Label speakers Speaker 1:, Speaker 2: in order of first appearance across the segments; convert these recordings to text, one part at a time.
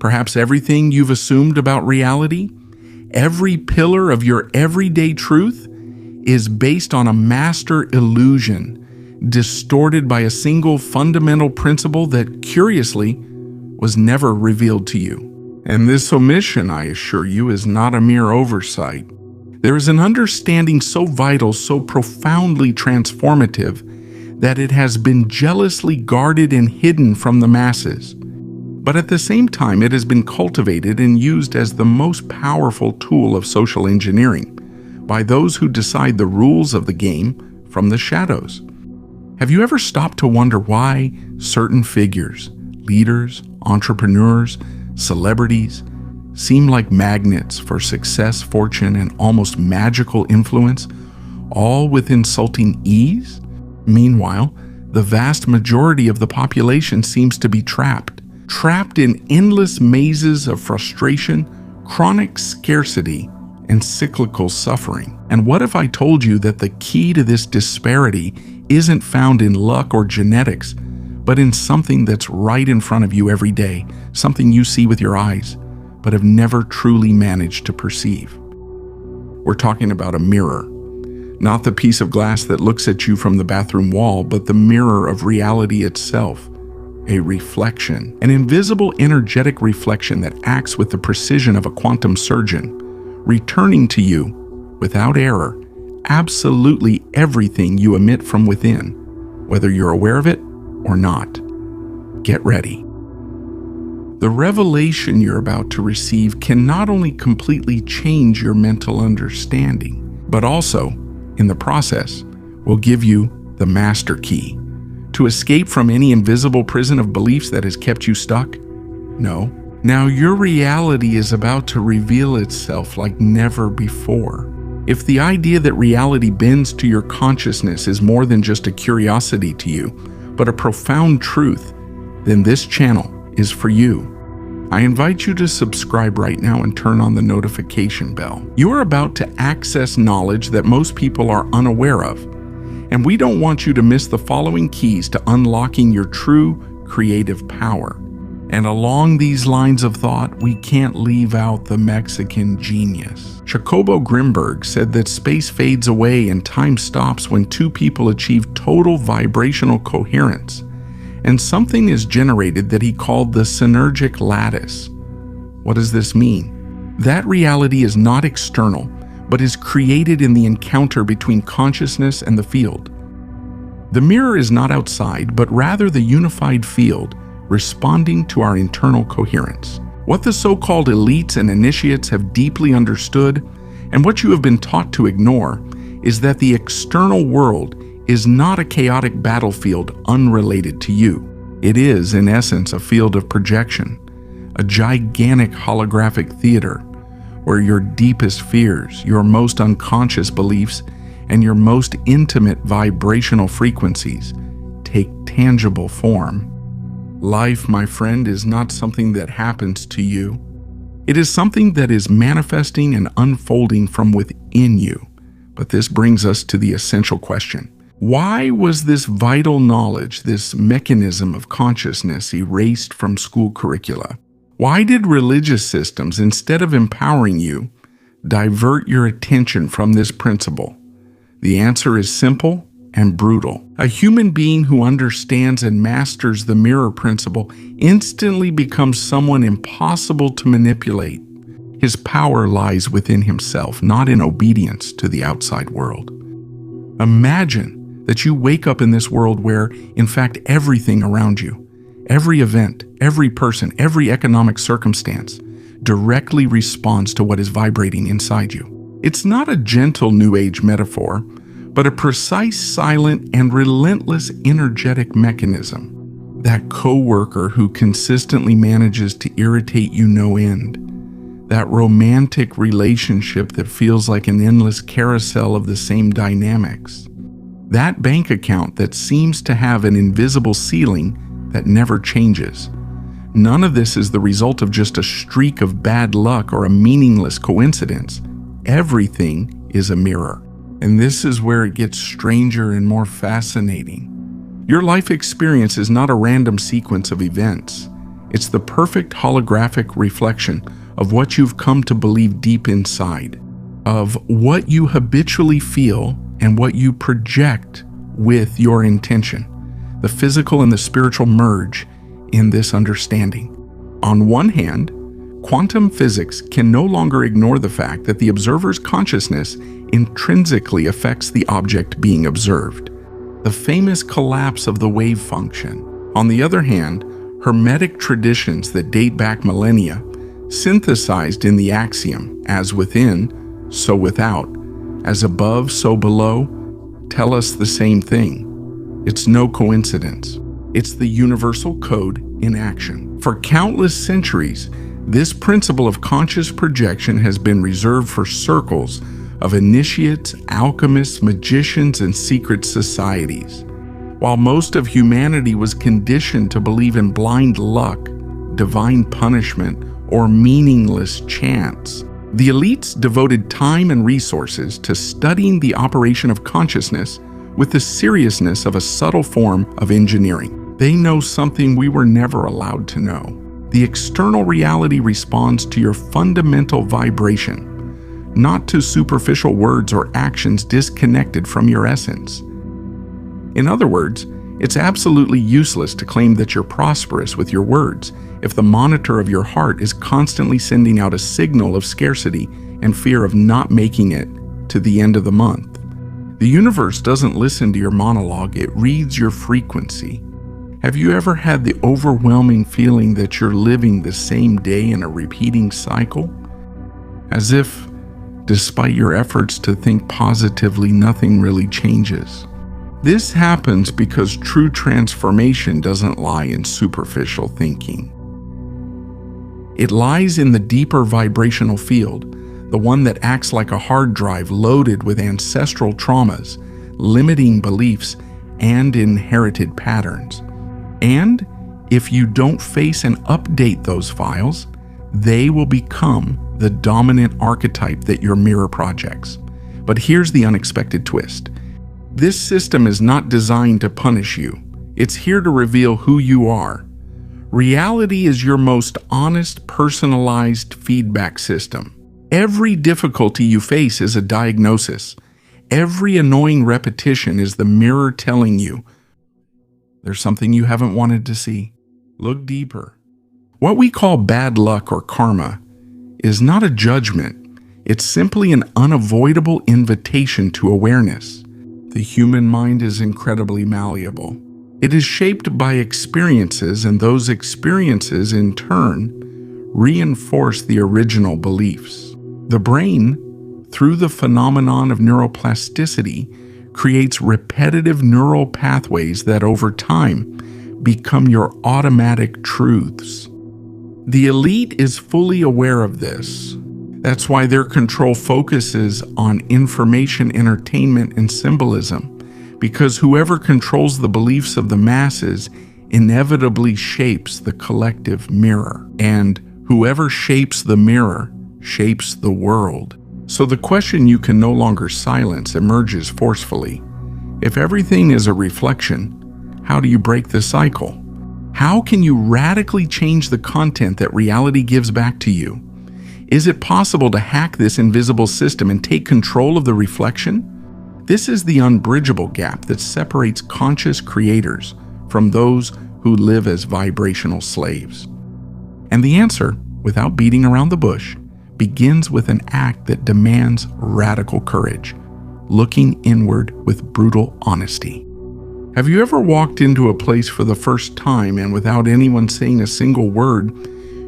Speaker 1: Perhaps everything you've assumed about reality, every pillar of your everyday truth, is based on a master illusion, distorted by a single fundamental principle that, curiously, was never revealed to you. And this omission, I assure you, is not a mere oversight. There is an understanding so vital, so profoundly transformative, that it has been jealously guarded and hidden from the masses. But at the same time, it has been cultivated and used as the most powerful tool of social engineering by those who decide the rules of the game from the shadows. Have you ever stopped to wonder why certain figures, leaders, entrepreneurs, celebrities, seem like magnets for success, fortune, and almost magical influence, all with insulting ease? Meanwhile, the vast majority of the population seems to be trapped in endless mazes of frustration, chronic scarcity, and cyclical suffering. And what if I told you that the key to this disparity isn't found in luck or genetics, but in something that's right in front of you every day, something you see with your eyes, but have never truly managed to perceive? We're talking about a mirror. Not the piece of glass that looks at you from the bathroom wall, but the mirror of reality itself. A reflection, an invisible energetic reflection that acts with the precision of a quantum surgeon, returning to you, without error, absolutely everything you emit from within, whether you're aware of it or not. Get ready. The revelation you're about to receive can not only completely change your mental understanding, but also, in the process, will give you the master key to escape from any invisible prison of beliefs that has kept you stuck. No. Now your reality is about to reveal itself like never before. If the idea that reality bends to your consciousness is more than just a curiosity to you, but a profound truth, then this channel is for you. I invite you to subscribe right now and turn on the notification bell. You are about to access knowledge that most people are unaware of, and we don't want you to miss the following keys to unlocking your true creative power. And along these lines of thought, we can't leave out the Mexican genius. Jacobo Grinberg said that space fades away and time stops when two people achieve total vibrational coherence, and something is generated that he called the synergic lattice. What does this mean? That reality is not external, but is created in the encounter between consciousness and the field. The mirror is not outside, but rather the unified field, responding to our internal coherence. What the so-called elites and initiates have deeply understood, and what you have been taught to ignore, is that the external world is not a chaotic battlefield unrelated to you. It is, in essence, a field of projection, a gigantic holographic theater, where your deepest fears, your most unconscious beliefs, and your most intimate vibrational frequencies take tangible form. Life, my friend, is not something that happens to you. It is something that is manifesting and unfolding from within you. But this brings us to the essential question. Why was this vital knowledge, this mechanism of consciousness, erased from school curricula? Why did religious systems, instead of empowering you, divert your attention from this principle? The answer is simple and brutal. A human being who understands and masters the mirror principle instantly becomes someone impossible to manipulate. His power lies within himself, not in obedience to the outside world. Imagine that you wake up in this world where, in fact, everything around you, every event, every person, every economic circumstance, directly responds to what is vibrating inside you. It's not a gentle New Age metaphor, but a precise, silent, and relentless energetic mechanism. That coworker who consistently manages to irritate you no end. That romantic relationship that feels like an endless carousel of the same dynamics. That bank account that seems to have an invisible ceiling that never changes. None of this is the result of just a streak of bad luck or a meaningless coincidence. Everything is a mirror. And this is where it gets stranger and more fascinating. Your life experience is not a random sequence of events. It's the perfect holographic reflection of what you've come to believe deep inside, of what you habitually feel and what you project with your intention. The physical and the spiritual merge in this understanding. On one hand, quantum physics can no longer ignore the fact that the observer's consciousness intrinsically affects the object being observed. The famous collapse of the wave function. On the other hand, Hermetic traditions that date back millennia, synthesized in the axiom, as within, so without, as above, so below, tell us the same thing. It's no coincidence. It's the universal code in action. For countless centuries, this principle of conscious projection has been reserved for circles of initiates, alchemists, magicians, and secret societies. While most of humanity was conditioned to believe in blind luck, divine punishment, or meaningless chance, the elites devoted time and resources to studying the operation of consciousness with the seriousness of a subtle form of engineering. They know something we were never allowed to know. The external reality responds to your fundamental vibration, not to superficial words or actions disconnected from your essence. In other words, it's absolutely useless to claim that you're prosperous with your words if the monitor of your heart is constantly sending out a signal of scarcity and fear of not making it to the end of the month. The universe doesn't listen to your monologue, it reads your frequency. Have you ever had the overwhelming feeling that you're living the same day in a repeating cycle? As if, despite your efforts to think positively, nothing really changes. This happens because true transformation doesn't lie in superficial thinking. It lies in the deeper vibrational field, the one that acts like a hard drive loaded with ancestral traumas, limiting beliefs, and inherited patterns. And if you don't face and update those files, they will become the dominant archetype that your mirror projects. But here's the unexpected twist. This system is not designed to punish you. It's here to reveal who you are. Reality is your most honest, personalized feedback system. Every difficulty you face is a diagnosis. Every annoying repetition is the mirror telling you there's something you haven't wanted to see. Look deeper. What we call bad luck or karma is not a judgment. It's simply an unavoidable invitation to awareness. The human mind is incredibly malleable. It is shaped by experiences, and those experiences, in turn, reinforce the original beliefs. The brain, through the phenomenon of neuroplasticity, creates repetitive neural pathways that over time become your automatic truths. The elite is fully aware of this. That's why their control focuses on information, entertainment, and symbolism, because whoever controls the beliefs of the masses inevitably shapes the collective mirror, and whoever shapes the mirror shapes the world. So the question you can no longer silence emerges forcefully. If everything is a reflection, how do you break the cycle? How can you radically change the content that reality gives back to you? Is it possible to hack this invisible system and take control of the reflection? This is the unbridgeable gap that separates conscious creators from those who live as vibrational slaves. And the answer, without beating around the bush, begins with an act that demands radical courage, looking inward with brutal honesty. Have you ever walked into a place for the first time and without anyone saying a single word,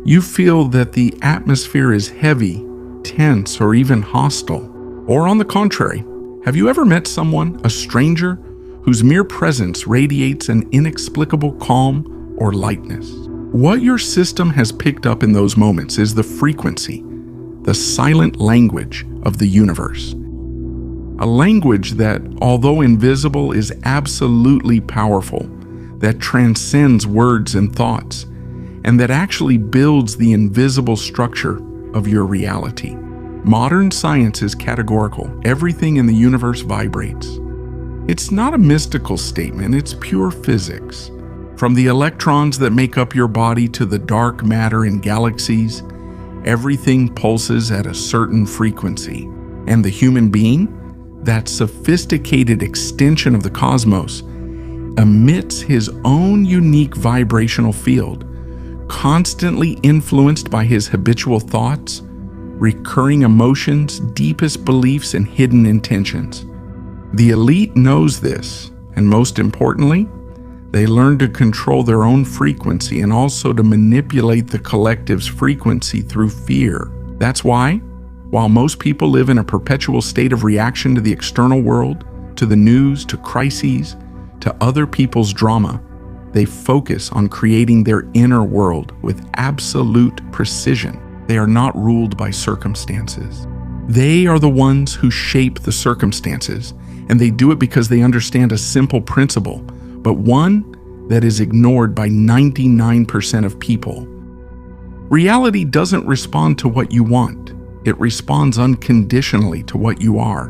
Speaker 1: you feel that the atmosphere is heavy, tense, or even hostile? Or on the contrary, have you ever met someone, a stranger, whose mere presence radiates an inexplicable calm or lightness? What your system has picked up in those moments is the frequency, the silent language of the universe. A language that, although invisible, is absolutely powerful, that transcends words and thoughts, and that actually builds the invisible structure of your reality. Modern science is categorical. Everything in the universe vibrates. It's not a mystical statement, it's pure physics. From the electrons that make up your body to the dark matter in galaxies, everything pulses at a certain frequency. And the human being, that sophisticated extension of the cosmos, emits his own unique vibrational field, constantly influenced by his habitual thoughts, recurring emotions, deepest beliefs, and hidden intentions. The elite knows this, and most importantly, they learn to control their own frequency and also to manipulate the collective's frequency through fear. That's why, while most people live in a perpetual state of reaction to the external world, to the news, to crises, to other people's drama, they focus on creating their inner world with absolute precision. They are not ruled by circumstances. They are the ones who shape the circumstances, and they do it because they understand a simple principle, but one that is ignored by 99% of people. Reality doesn't respond to what you want. It responds unconditionally to what you are.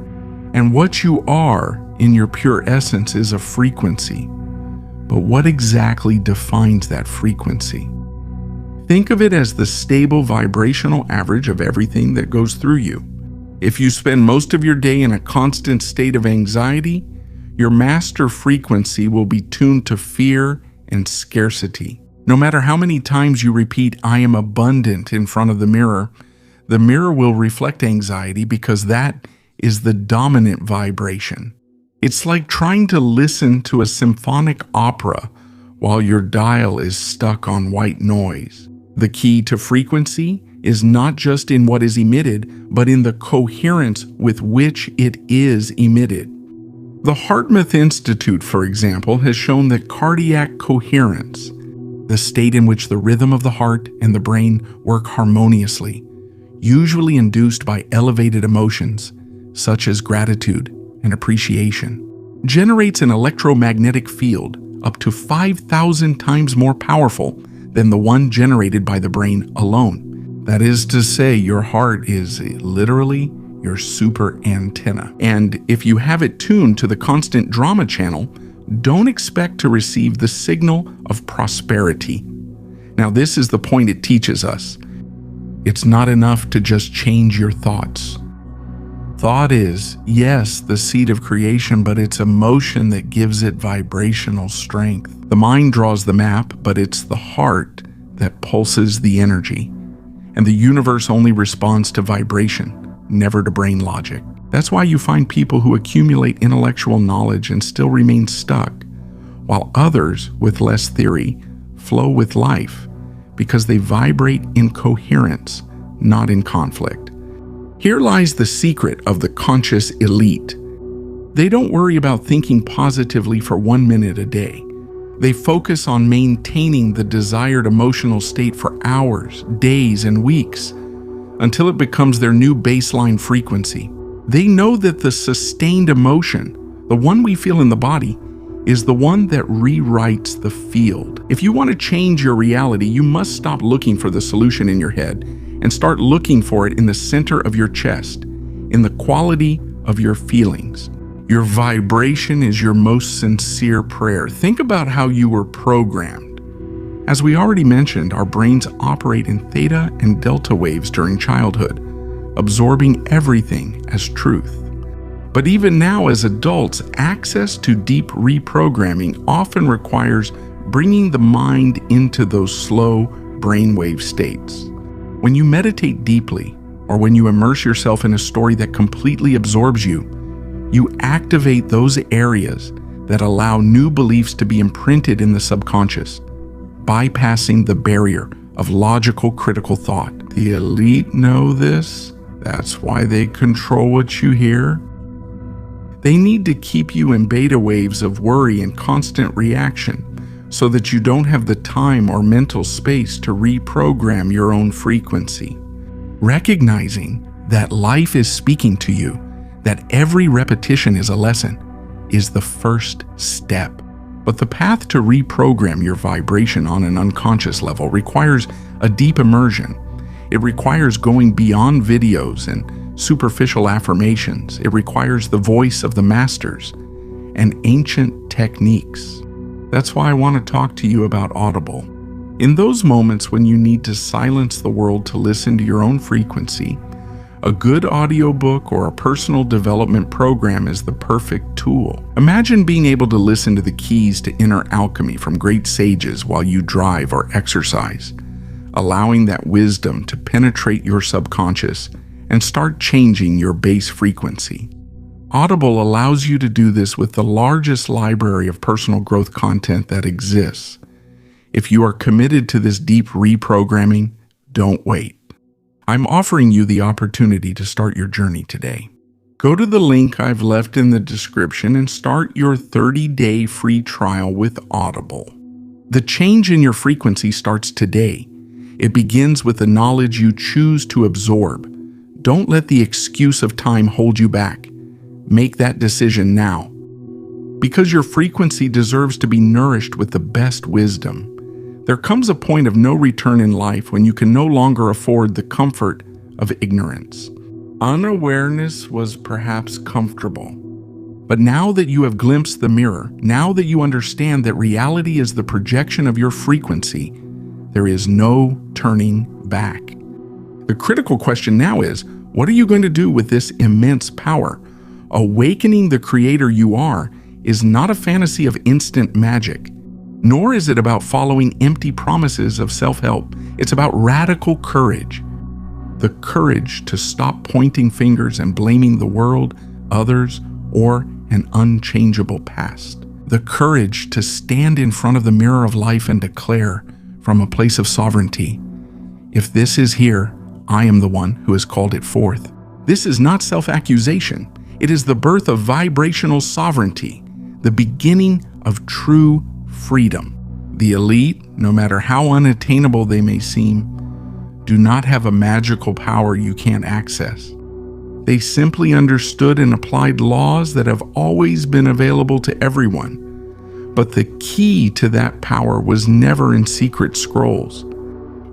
Speaker 1: And what you are in your pure essence is a frequency. But what exactly defines that frequency? Think of it as the stable vibrational average of everything that goes through you. If you spend most of your day in a constant state of anxiety, your master frequency will be tuned to fear and scarcity. No matter how many times you repeat, "I am abundant" in front of the mirror will reflect anxiety because that is the dominant vibration. It's like trying to listen to a symphonic opera while your dial is stuck on white noise. The key to frequency is not just in what is emitted, but in the coherence with which it is emitted. The HeartMath Institute, for example, has shown that cardiac coherence, the state in which the rhythm of the heart and the brain work harmoniously, usually induced by elevated emotions, such as gratitude and appreciation, generates an electromagnetic field up to 5,000 times more powerful than the one generated by the brain alone. That is to say, your heart is literally your super antenna. And if you have it tuned to the constant drama channel, don't expect to receive the signal of prosperity. Now, this is the point it teaches us. It's not enough to just change your thoughts. Thought is, yes, the seed of creation, but it's emotion that gives it vibrational strength. The mind draws the map, but it's the heart that pulses the energy. And the universe only responds to vibration, never to brain logic. That's why you find people who accumulate intellectual knowledge and still remain stuck, while others with less theory flow with life because they vibrate in coherence, not in conflict. Here lies the secret of the conscious elite. They don't worry about thinking positively for 1 minute a day. They focus on maintaining the desired emotional state for hours, days, and weeks until it becomes their new baseline frequency. They know that the sustained emotion, the one we feel in the body, is the one that rewrites the field. If you want to change your reality, you must stop looking for the solution in your head and start looking for it in the center of your chest, in the quality of your feelings. Your vibration is your most sincere prayer. Think about how you were programmed. As we already mentioned, our brains operate in theta and delta waves during childhood, absorbing everything as truth. But even now as adults, access to deep reprogramming often requires bringing the mind into those slow brainwave states. When you meditate deeply, or when you immerse yourself in a story that completely absorbs you, you activate those areas that allow new beliefs to be imprinted in the subconscious, bypassing the barrier of logical critical thought. The elite know this. That's why they control what you hear. They need to keep you in beta waves of worry and constant reaction so that you don't have the time or mental space to reprogram your own frequency. Recognizing that life is speaking to you, that every repetition is a lesson, is the first step. But the path to reprogram your vibration on an unconscious level requires a deep immersion. It requires going beyond videos and superficial affirmations. It requires the voice of the masters and ancient techniques. That's why I want to talk to you about Audible. In those moments when you need to silence the world to listen to your own frequency, a good audiobook or a personal development program is the perfect tool. Imagine being able to listen to the keys to inner alchemy from great sages while you drive or exercise, allowing that wisdom to penetrate your subconscious and start changing your base frequency. Audible allows you to do this with the largest library of personal growth content that exists. If you are committed to this deep reprogramming, don't wait. I'm offering you the opportunity to start your journey today. Go to the link I've left in the description and start your 30-day free trial with Audible. The change in your frequency starts today. It begins with the knowledge you choose to absorb. Don't let the excuse of time hold you back. Make that decision now. Because your frequency deserves to be nourished with the best wisdom. There comes a point of no return in life when you can no longer afford the comfort of ignorance. Unawareness was perhaps comfortable. But now that you have glimpsed the mirror, now that you understand that reality is the projection of your frequency, there is no turning back. The critical question now is, what are you going to do with this immense power? Awakening the creator you are is not a fantasy of instant magic. Nor is it about following empty promises of self-help. It's about radical courage. The courage to stop pointing fingers and blaming the world, others, or an unchangeable past. The courage to stand in front of the mirror of life and declare from a place of sovereignty, if this is here, I am the one who has called it forth. This is not self-accusation. It is the birth of vibrational sovereignty, the beginning of true freedom. The elite, no matter how unattainable they may seem, do not have a magical power you can't access. They simply understood and applied laws that have always been available to everyone. But the key to that power was never in secret scrolls.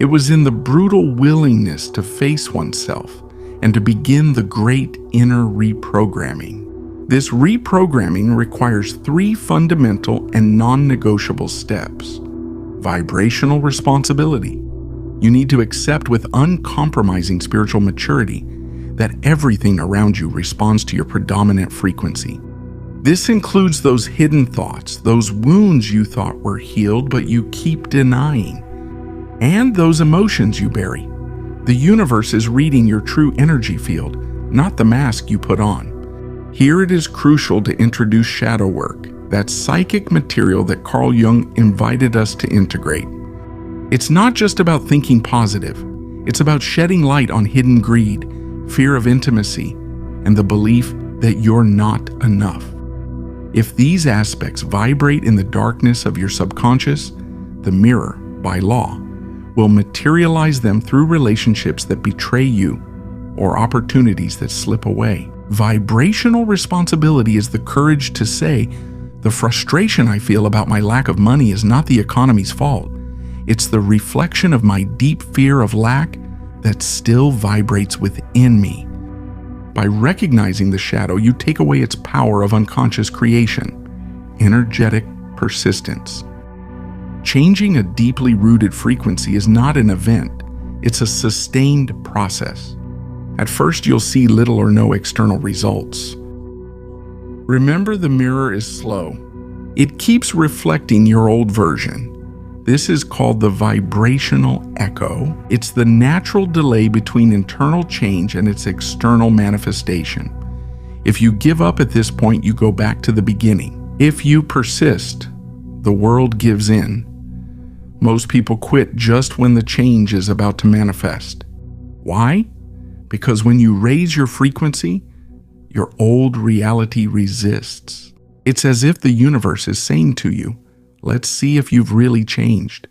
Speaker 1: It was in the brutal willingness to face oneself and to begin the great inner reprogramming. This reprogramming requires 3 fundamental and non-negotiable steps. Vibrational responsibility. You need to accept with uncompromising spiritual maturity that everything around you responds to your predominant frequency. This includes those hidden thoughts, those wounds you thought were healed but you keep denying, and those emotions you bury. The universe is reading your true energy field, not the mask you put on. Here it is crucial to introduce shadow work, that psychic material that Carl Jung invited us to integrate. It's not just about thinking positive. It's about shedding light on hidden greed, fear of intimacy, and the belief that you're not enough. If these aspects vibrate in the darkness of your subconscious, the mirror, by law, will materialize them through relationships that betray you or opportunities that slip away. Vibrational responsibility is the courage to say, the frustration I feel about my lack of money is not the economy's fault. It's the reflection of my deep fear of lack that still vibrates within me. By recognizing the shadow, you take away its power of unconscious creation, energetic persistence. Changing a deeply rooted frequency is not an event, it's a sustained process. At first, you'll see little or no external results. Remember, the mirror is slow. It keeps reflecting your old version. This is called the vibrational echo. It's the natural delay between internal change and its external manifestation. If you give up at this point, you go back to the beginning. If you persist, the world gives in. Most people quit just when the change is about to manifest. Why? Because when you raise your frequency, your old reality resists. It's as if the universe is saying to you, let's see if you've really changed.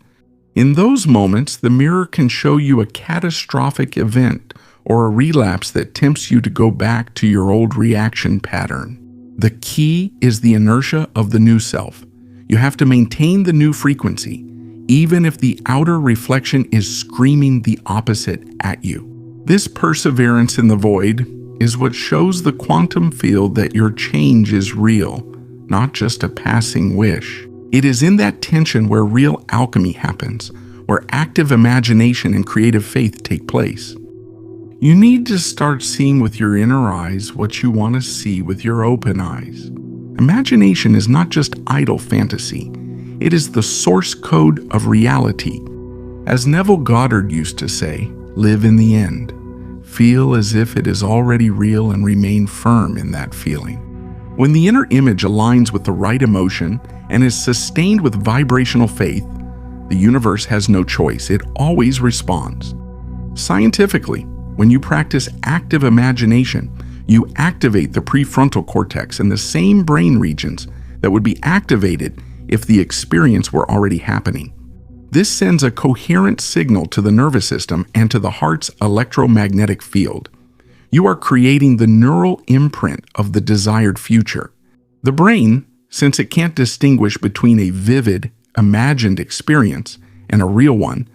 Speaker 1: In those moments, the mirror can show you a catastrophic event or a relapse that tempts you to go back to your old reaction pattern. The key is the inertia of the new self. You have to maintain the new frequency, even if the outer reflection is screaming the opposite at you. This perseverance in the void is what shows the quantum field that your change is real, not just a passing wish. It is in that tension where real alchemy happens, where active imagination and creative faith take place. You need to start seeing with your inner eyes what you want to see with your open eyes. Imagination is not just idle fantasy. It is the source code of reality. As Neville Goddard used to say, live in the end. Feel as if it is already real and remain firm in that feeling. When the inner image aligns with the right emotion and is sustained with vibrational faith, the universe has no choice. It always responds. Scientifically, when you practice active imagination, you activate the prefrontal cortex and the same brain regions that would be activated if the experience were already happening. This sends a coherent signal to the nervous system and to the heart's electromagnetic field. You are creating the neural imprint of the desired future. The brain, since it can't distinguish between a vivid, imagined experience and a real one,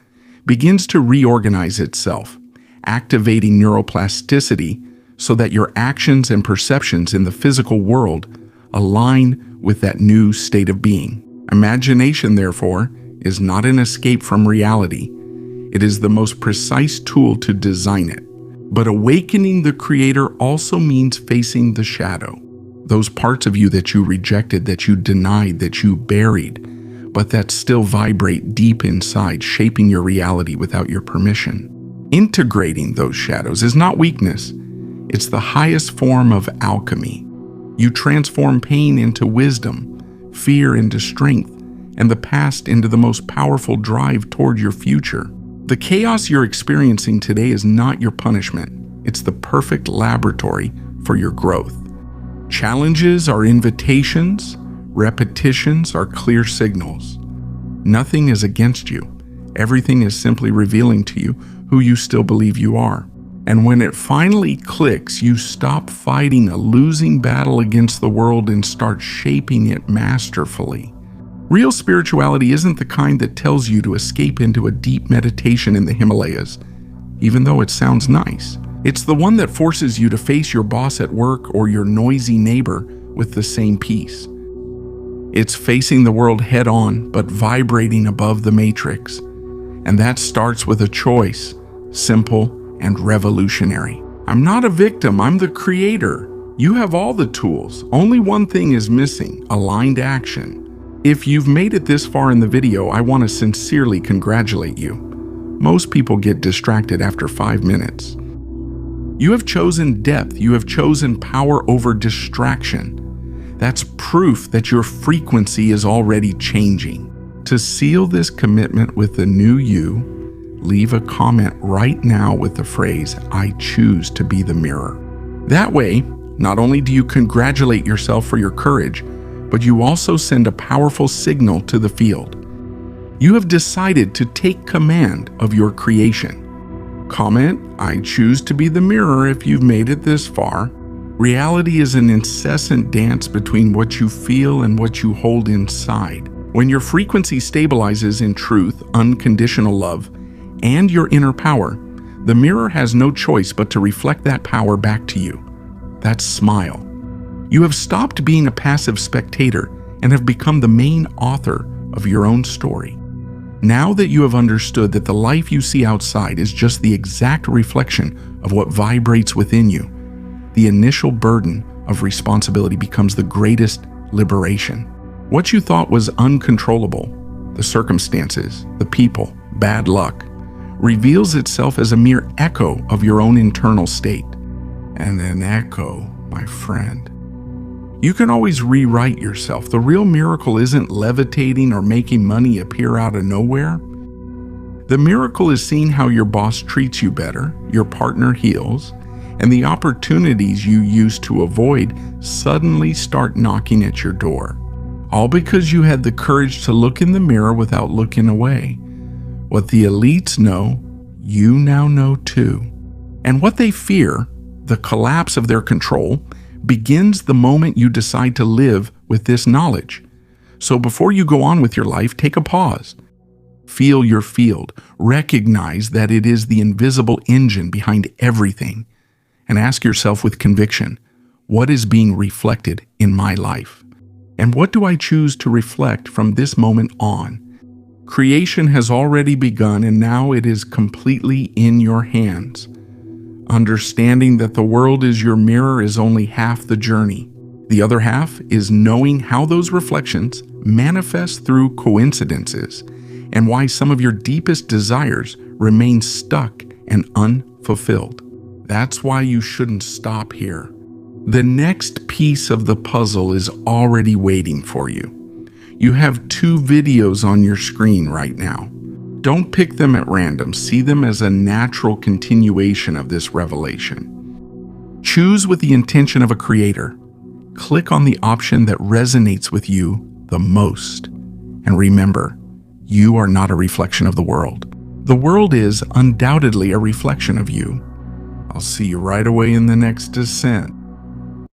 Speaker 1: begins to reorganize itself, activating neuroplasticity so that your actions and perceptions in the physical world align with that new state of being. Imagination, therefore, is not an escape from reality. It is the most precise tool to design it. But awakening the Creator also means facing the shadow, those parts of you that you rejected, that you denied, that you buried, but that still vibrate deep inside, shaping your reality without your permission. Integrating those shadows is not weakness. It's the highest form of alchemy. You transform pain into wisdom, fear into strength, and the past into the most powerful drive toward your future. The chaos you're experiencing today is not your punishment. It's the perfect laboratory for your growth. Challenges are invitations, repetitions are clear signals. Nothing is against you. Everything is simply revealing to you who you still believe you are. And when it finally clicks, you stop fighting a losing battle against the world and start shaping it masterfully. Real spirituality isn't the kind that tells you to escape into a deep meditation in the Himalayas, even though it sounds nice. It's the one that forces you to face your boss at work or your noisy neighbor with the same peace. It's facing the world head on, but vibrating above the matrix. And that starts with a choice, simple and revolutionary. I'm not a victim, I'm the creator. You have all the tools. Only one thing is missing: aligned action. If you've made it this far in the video, I want to sincerely congratulate you. Most people get distracted after 5 minutes. You have chosen depth. You have chosen power over distraction. That's proof that your frequency is already changing. To seal this commitment with the new you, leave a comment right now with the phrase, "I choose to be the mirror." That way, not only do you congratulate yourself for your courage, but you also send a powerful signal to the field. You have decided to take command of your creation. Comment, "I choose to be the mirror" if you've made it this far. Reality is an incessant dance between what you feel and what you hold inside. When your frequency stabilizes in truth, unconditional love, and your inner power, the mirror has no choice but to reflect that power back to you. That smile. You have stopped being a passive spectator and have become the main author of your own story. Now that you have understood that the life you see outside is just the exact reflection of what vibrates within you, the initial burden of responsibility becomes the greatest liberation. What you thought was uncontrollable, the circumstances, the people, bad luck, reveals itself as a mere echo of your own internal state. And an echo, my friend. You can always rewrite yourself. The real miracle isn't levitating or making money appear out of nowhere. The miracle is seeing how your boss treats you better, your partner heals, and the opportunities you used to avoid suddenly start knocking at your door. All because you had the courage to look in the mirror without looking away. What the elites know, you now know too. And what they fear, the collapse of their control, begins the moment you decide to live with this knowledge. So before you go on with your life, take a pause. Feel your field. Recognize that it is the invisible engine behind everything. And ask yourself with conviction, what is being reflected in my life? And what do I choose to reflect from this moment on? Creation has already begun, and now it is completely in your hands. Understanding that the world is your mirror is only half the journey. The other half is knowing how those reflections manifest through coincidences and why some of your deepest desires remain stuck and unfulfilled. That's why you shouldn't stop here. The next piece of the puzzle is already waiting for you. You have 2 videos on your screen right now. Don't pick them at random. See them as a natural continuation of this revelation. Choose with the intention of a creator. Click on the option that resonates with you the most. And remember, you are not a reflection of the world. The world is undoubtedly a reflection of you. I'll see you right away in the next descent.